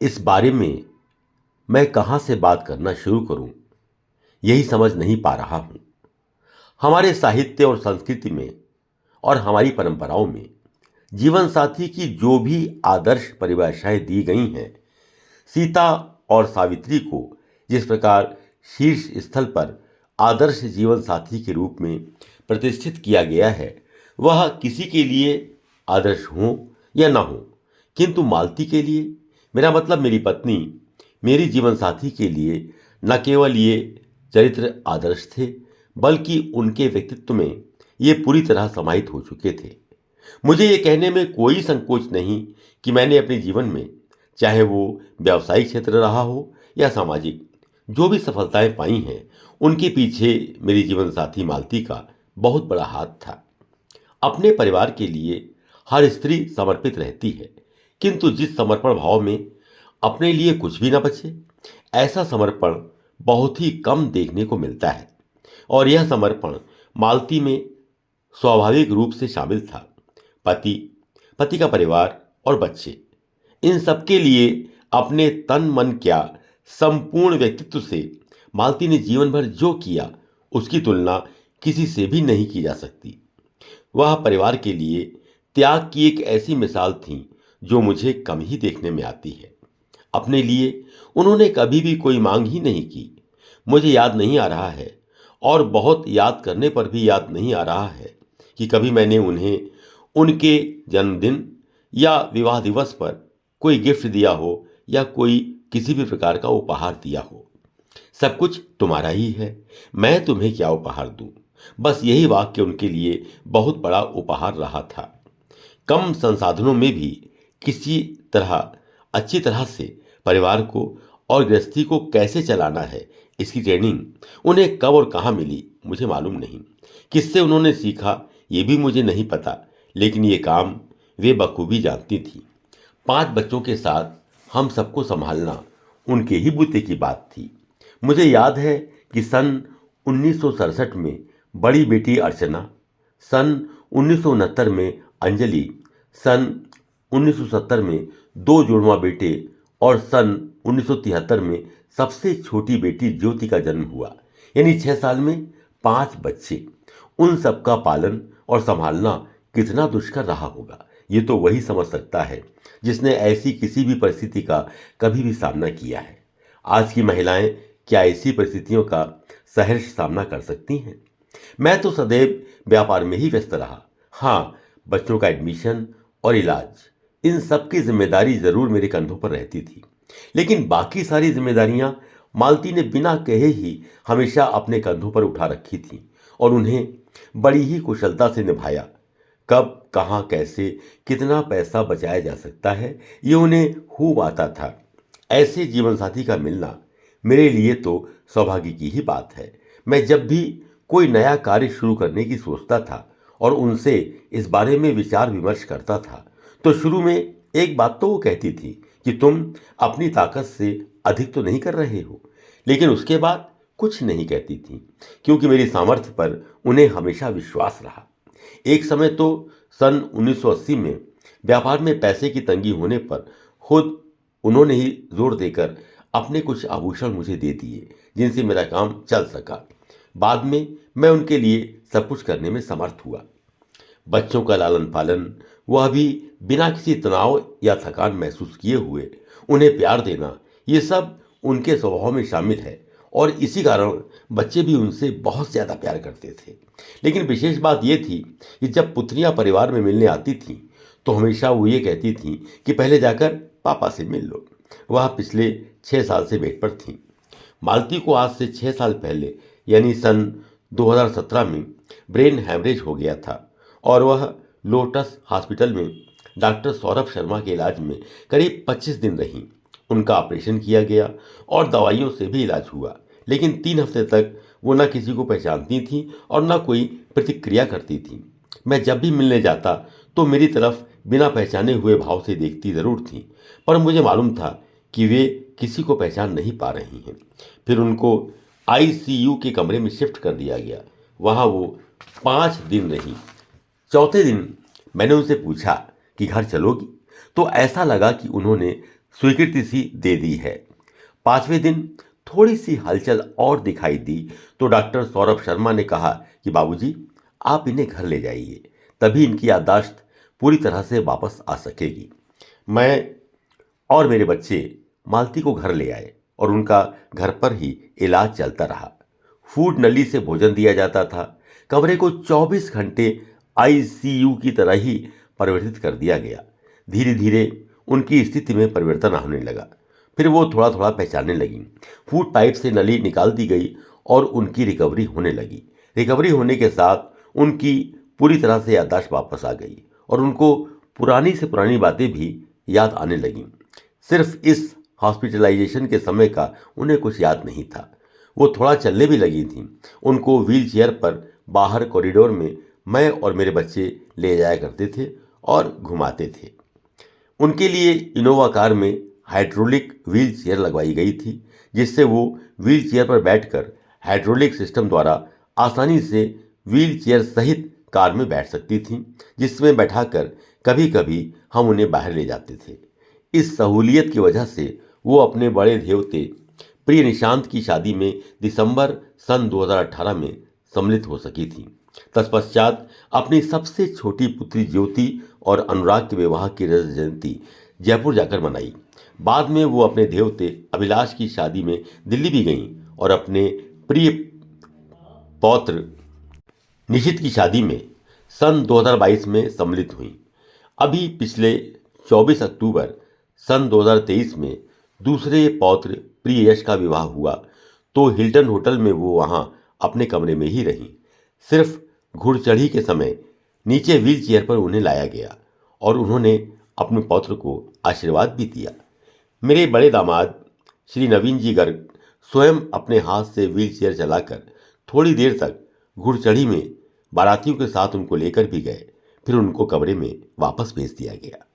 इस बारे में मैं कहाँ से बात करना शुरू करूं, यही समझ नहीं पा रहा हूं। हमारे साहित्य और संस्कृति में और हमारी परंपराओं में जीवन साथी की जो भी आदर्श परिभाषाएं दी गई हैं, सीता और सावित्री को जिस प्रकार शीर्ष स्थल पर आदर्श जीवन साथी के रूप में प्रतिष्ठित किया गया है, वह किसी के लिए आदर्श हो या ना हो, किंतु मालती के लिए, मेरा मतलब मेरी पत्नी, मेरी जीवन साथी के लिए न केवल ये चरित्र आदर्श थे, बल्कि उनके व्यक्तित्व में ये पूरी तरह समाहित हो चुके थे। मुझे ये कहने में कोई संकोच नहीं कि मैंने अपने जीवन में, चाहे वो व्यावसायिक क्षेत्र रहा हो या सामाजिक, जो भी सफलताएं पाई हैं, उनके पीछे मेरी जीवन साथी मालती का बहुत बड़ा हाथ था। अपने परिवार के लिए हर स्त्री समर्पित रहती है, किंतु जिस समर्पण भाव में अपने लिए कुछ भी न बचे, ऐसा समर्पण बहुत ही कम देखने को मिलता है। और यह समर्पण मालती में स्वाभाविक रूप से शामिल था। पति, पति का परिवार और बच्चे, इन सबके लिए अपने तन मन क्या संपूर्ण व्यक्तित्व से मालती ने जीवन भर जो किया, उसकी तुलना किसी से भी नहीं की जा सकती। वह परिवार के लिए त्याग की एक ऐसी मिसाल थी जो मुझे कम ही देखने में आती है। अपने लिए उन्होंने कभी भी कोई मांग ही नहीं की। मुझे याद नहीं आ रहा है, और बहुत याद करने पर भी याद नहीं आ रहा है, कि कभी मैंने उन्हें उनके जन्मदिन या विवाह दिवस पर कोई गिफ्ट दिया हो या कोई किसी भी प्रकार का उपहार दिया हो। सब कुछ तुम्हारा ही है, मैं तुम्हें क्या उपहार दूं। बस यही वाक्य उनके लिए बहुत बड़ा उपहार रहा था। कम संसाधनों में भी किसी तरह अच्छी तरह से परिवार को और गृहस्थी को कैसे चलाना है, इसकी ट्रेनिंग उन्हें कब और कहाँ मिली मुझे मालूम नहीं। किससे उन्होंने सीखा ये भी मुझे नहीं पता, लेकिन ये काम वे बखूबी जानती थी। 5 बच्चों के साथ हम सबको संभालना उनके ही बूते की बात थी। मुझे याद है कि सन 1967 में बड़ी बेटी अर्चना, सन 1969 में अंजलि, सन 1970 में 2 जुड़वा बेटे और सन 1973 में सबसे छोटी बेटी ज्योति का जन्म हुआ। यानी 6 साल में 5 बच्चे। उन सबका पालन और संभालना कितना दुष्कर रहा होगा, ये तो वही समझ सकता है जिसने ऐसी किसी भी परिस्थिति का कभी भी सामना किया है। आज की महिलाएं क्या ऐसी परिस्थितियों का सहर्ष सामना कर सकती हैं? मैं तो सदैव व्यापार में ही व्यस्त रहा। हाँ, बच्चों का एडमिशन और इलाज, इन सब की जिम्मेदारी जरूर मेरे कंधों पर रहती थी, लेकिन बाकी सारी जिम्मेदारियां मालती ने बिना कहे ही हमेशा अपने कंधों पर उठा रखी थी और उन्हें बड़ी ही कुशलता से निभाया। कब, कहाँ, कैसे, कितना पैसा बचाया जा सकता है, ये उन्हें खूब आता था। ऐसे जीवन साथी का मिलना मेरे लिए तो सौभाग्य की ही बात है। मैं जब भी कोई नया कार्य शुरू करने की सोचता था और उनसे इस बारे में विचार विमर्श करता था, तो शुरू में एक बात तो वो कहती थी कि तुम अपनी ताकत से अधिक तो नहीं कर रहे हो, लेकिन उसके बाद कुछ नहीं कहती थी, क्योंकि मेरी सामर्थ्य पर उन्हें हमेशा विश्वास रहा। एक समय तो सन 1980 में व्यापार में पैसे की तंगी होने पर खुद उन्होंने ही जोर देकर अपने कुछ आभूषण मुझे दे दिए, जिनसे मेरा काम चल सका। बाद में मैं उनके लिए सब कुछ करने में समर्थ हुआ। बच्चों का लालन पालन, वह भी बिना किसी तनाव या थकान महसूस किए हुए उन्हें प्यार देना, ये सब उनके स्वभाव में शामिल है और इसी कारण बच्चे भी उनसे बहुत ज़्यादा प्यार करते थे। लेकिन विशेष बात यह थी कि जब पुत्रियां परिवार में मिलने आती थीं, तो हमेशा वो ये कहती थीं कि पहले जाकर पापा से मिल लो। वह पिछले 6 साल से बेड पर थीं। मालती को आज से 6 साल पहले यानी सन 2017 में ब्रेन हैमरेज हो गया था और वह लोटस हॉस्पिटल में डॉक्टर सौरभ शर्मा के इलाज में करीब 25 दिन रहीं। उनका ऑपरेशन किया गया और दवाइयों से भी इलाज हुआ, लेकिन 3 हफ्ते तक वो न किसी को पहचानती थी और न कोई प्रतिक्रिया करती थी। मैं जब भी मिलने जाता तो मेरी तरफ बिना पहचाने हुए भाव से देखती ज़रूर थी, पर मुझे मालूम था कि वे किसी को पहचान नहीं पा रही हैं। फिर उनको आईसीयू के कमरे में शिफ्ट कर दिया गया। वहाँ वो 5 दिन रही। चौथे दिन मैंने उनसे पूछा कि घर चलोगी, तो ऐसा लगा कि उन्होंने स्वीकृति सी दे दी है। 5वें दिन थोड़ी सी हलचल और दिखाई दी तो डॉक्टर सौरभ शर्मा ने कहा कि बाबूजी, आप इन्हें घर ले जाइए, तभी इनकी याददाश्त पूरी तरह से वापस आ सकेगी। मैं और मेरे बच्चे मालती को घर ले आए और उनका घर पर ही इलाज चलता रहा। फूड नली से भोजन दिया जाता था। कमरे को 24 घंटे आईसीयू की तरह ही परिवर्तित कर दिया गया। धीरे धीरे उनकी स्थिति में परिवर्तन होने लगा। फिर वो थोड़ा थोड़ा पहचानने लगी। फूड पाइप से नली निकाल दी गई और उनकी रिकवरी होने लगी। रिकवरी होने के साथ उनकी पूरी तरह से याददाश्त वापस आ गई और उनको पुरानी से पुरानी बातें भी याद आने लगीं। सिर्फ इस हॉस्पिटलाइजेशन के समय का उन्हें कुछ याद नहीं था। वो थोड़ा चलने भी लगी थीं। उनको व्हील चेयर पर बाहर कॉरिडोर में मैं और मेरे बच्चे ले जाया करते थे और घुमाते थे। उनके लिए इनोवा कार में हाइड्रोलिक व्हील चेयर लगवाई गई थी, जिससे वो व्हील चेयर पर बैठकर हाइड्रोलिक सिस्टम द्वारा आसानी से व्हील चेयर सहित कार में बैठ सकती थीं, जिसमें बैठाकर कभी कभी हम उन्हें बाहर ले जाते थे। इस सहूलियत की वजह से वो अपने बड़े देवते प्रिय निशांत की शादी में दिसंबर सन 2018 में सम्मिलित हो सकी थी। तत्पश्चात अपनी सबसे छोटी पुत्री ज्योति और अनुराग के विवाह की रजत जयंती जयपुर जाकर मनाई। बाद में वो अपने देवते अभिलाष की शादी में दिल्ली भी गईं और अपने प्रिय पौत्र निशित की शादी में सन 2022 में सम्मिलित हुई। अभी पिछले 24 अक्टूबर सन 2023 में दूसरे पौत्र प्रिय यश का विवाह हुआ तो हिल्टन होटल में वो वहां अपने कमरे में ही रहीं। सिर्फ घुड़चढ़ी के समय नीचे व्हील चेयर पर उन्हें लाया गया और उन्होंने अपने पौत्र को आशीर्वाद भी दिया। मेरे बड़े दामाद श्री नवीन जी गर्ग स्वयं अपने हाथ से व्हील चेयर चलाकर थोड़ी देर तक घुड़चढ़ी में बारातियों के साथ उनको लेकर भी गए। फिर उनको कमरे में वापस भेज दिया गया।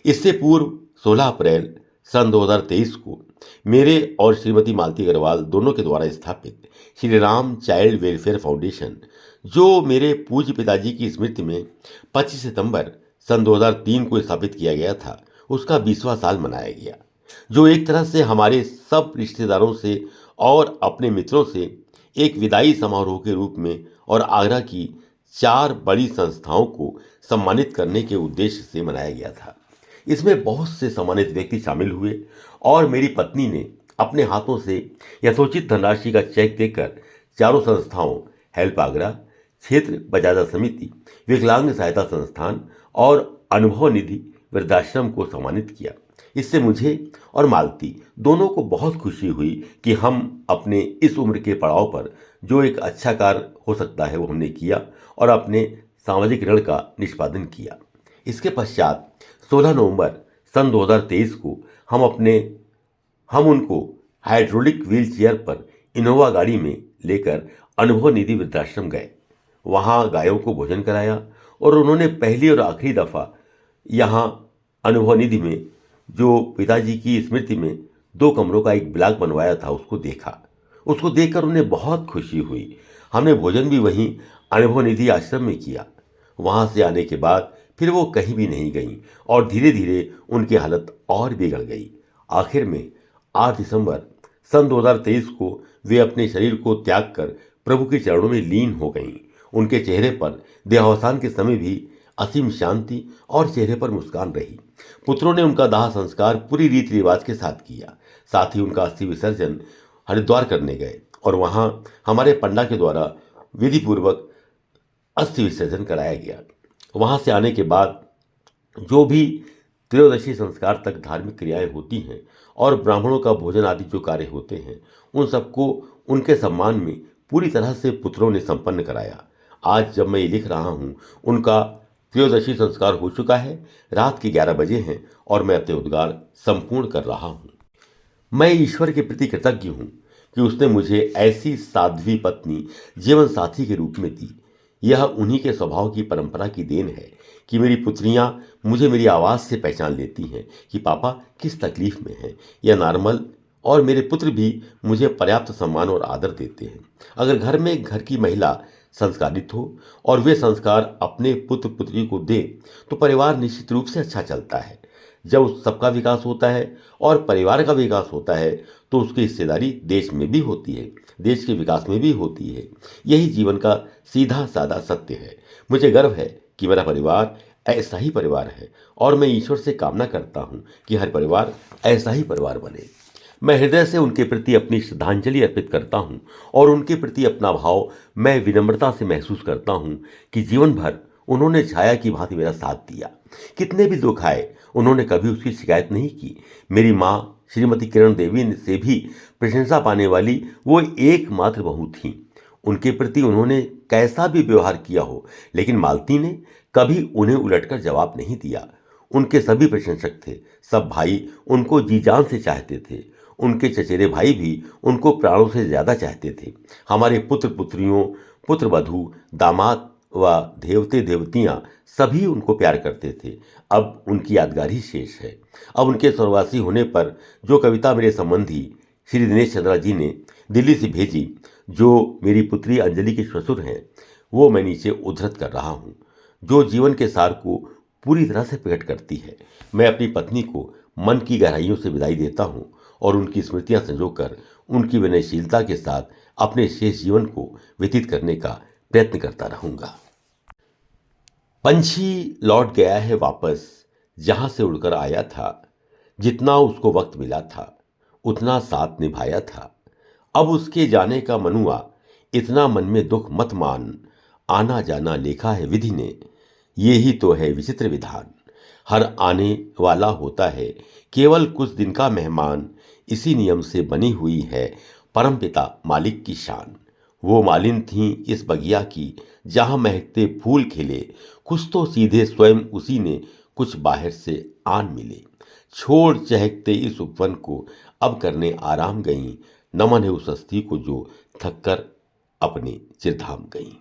इससे पूर्व 16 अप्रैल सन 2023 को मेरे और श्रीमती मालती अग्रवाल दोनों के द्वारा स्थापित Shri Ram child welfare foundation, जो मेरे पूज्य पिताजी की स्मृति में 25 सितंबर सन 2003 को स्थापित किया गया था, उसका 20वां साल मनाया गया, जो एक तरह से हमारे सब रिश्तेदारों से और अपने मित्रों से एक विदाई समारोह के रूप में और आगरा की 4 बड़ी संस्थाओं को सम्मानित करने के उद्देश्य से मनाया गया था। इसमें बहुत से सम्मानित व्यक्ति शामिल हुए और मेरी पत्नी ने अपने हाथों से यथोचित धनराशि का चेक देकर चारों संस्थाओं हेल्प आगरा, क्षेत्र बजाजा समिति, विकलांग सहायता संस्थान और अनुभव निधि वृद्धाश्रम को सम्मानित किया। इससे मुझे और मालती दोनों को बहुत खुशी हुई कि हम अपने इस उम्र के पड़ाव पर जो एक अच्छा कार्य हो सकता है वो हमने किया और अपने सामाजिक ऋण का निष्पादन किया। इसके पश्चात 16 नवंबर सन 2023 को हम उनको हाइड्रोलिक व्हील चेयर पर इनोवा गाड़ी में लेकर अनुभव निधि वृद्धाश्रम गए। वहां गायों को भोजन कराया और उन्होंने पहली और आखिरी दफा यहाँ अनुभव निधि में जो पिताजी की स्मृति में 2 कमरों का एक ब्लॉक बनवाया था उसको देखा। उसको देखकर उन्हें बहुत खुशी हुई। हमने भोजन भी वहीं अनुभव निधि आश्रम में किया। वहां से आने के बाद फिर वो कहीं भी नहीं गईं और धीरे धीरे उनकी हालत और बिगड़ गई। आखिर में 8 दिसंबर सन 2023 को वे अपने शरीर को त्याग कर प्रभु के चरणों में लीन हो गईं। उनके चेहरे पर देहावसान के समय भी असीम शांति और चेहरे पर मुस्कान रही। पुत्रों ने उनका दाह संस्कार पूरी रीति रिवाज के साथ किया। साथ ही उनका अस्थि विसर्जन हरिद्वार करने गए और वहां हमारे पंडा के द्वारा विधि पूर्वक अस्थि विसर्जन कराया गया। वहां से आने के बाद जो भी त्रयोदशी संस्कार तक धार्मिक क्रियाएं होती हैं और ब्राह्मणों का भोजन आदि जो कार्य होते हैं उन सबको उनके सम्मान में पूरी तरह से पुत्रों ने संपन्न कराया। आज जब मैं ये लिख रहा हूँ उनका त्रयोदशी संस्कार हो चुका है। रात के 11 बजे हैं और मैं अपने उद्गार संपूर्ण कर रहा हूँ। मैं ईश्वर के प्रति कृतज्ञ हूँ कि उसने मुझे ऐसी साध्वी पत्नी जीवन साथी के रूप में दी। यह उन्हीं के स्वभाव की परंपरा की देन है कि मेरी पुत्रियां मुझे मेरी आवाज़ से पहचान लेती हैं कि पापा किस तकलीफ में हैं या नॉर्मल, और मेरे पुत्र भी मुझे पर्याप्त सम्मान और आदर देते हैं। अगर घर में घर की महिला संस्कारित हो और वे संस्कार अपने पुत्र पुत्री को दे तो परिवार निश्चित रूप से अच्छा चलता है। जब उस सबका विकास होता है और परिवार का विकास होता है तो उसकी हिस्सेदारी देश में भी होती है, देश के विकास में भी होती है। यही जीवन का सीधा साधा सत्य है। मुझे गर्व है कि मेरा परिवार ऐसा ही परिवार है और मैं ईश्वर से कामना करता हूँ कि हर परिवार ऐसा ही परिवार बने। मैं हृदय से उनके प्रति अपनी श्रद्धांजलि अर्पित करता हूँ और उनके प्रति अपना भाव मैं विनम्रता से महसूस करता हूँ कि जीवन भर उन्होंने छाया की भांति मेरा साथ दिया। कितने भी दुख आए उन्होंने कभी उसकी शिकायत नहीं की। मेरी माँ श्रीमती किरण देवी से भी प्रशंसा पाने वाली वो एकमात्र बहू थीं। उनके प्रति उन्होंने कैसा भी व्यवहार किया हो, लेकिन मालती ने कभी उन्हें उलटकर जवाब नहीं दिया। उनके सभी प्रशंसक थे, सब भाई उनको जी जान से चाहते थे। उनके चचेरे भाई भी उनको प्राणों से ज्यादा चाहते थे। हमारे पुत्र पुत्रियों, पुत्र वधू, दामाद व देवते देवतियां सभी उनको प्यार करते थे। अब उनकी यादगार ही शेष है। अब उनके स्वर्गवासी होने पर जो कविता मेरे संबंधी श्री दिनेश चंद्रा जी ने दिल्ली से भेजी, जो मेरी पुत्री अंजलि के ससुर हैं, वो मैं नीचे उद्धृत कर रहा हूँ, जो जीवन के सार को पूरी तरह से प्रकट करती है। मैं अपनी पत्नी को मन की गहराइयों से विदाई देता हूँ और उनकी स्मृतियां संजोकर उनकी विनयशीलता के साथ अपने शेष जीवन को व्यतीत करने का प्रयत्न करता रहूंगा। पंछी लौट गया है वापस जहां से उड़कर आया था। जितना उसको वक्त मिला था उतना साथ निभाया था। अब उसके जाने का मन हुआ, इतना मन में दुख मत मान। आना जाना लेखा है विधि ने, ये ही तो है विचित्र विधान। हर आने वाला होता है केवल कुछ दिन का मेहमान। इसी नियम से बनी हुई है परमपिता मालिक की शान। वो मालिन थी इस बगिया की जहां महकते फूल खिले। कुछ तो सीधे स्वयं उसी ने, कुछ बाहर से आन मिले। छोड़ चहकते इस उपवन को अब करने आराम गईं। नमन है उस हस्ती को जो थक कर अपने चिरधाम गईं।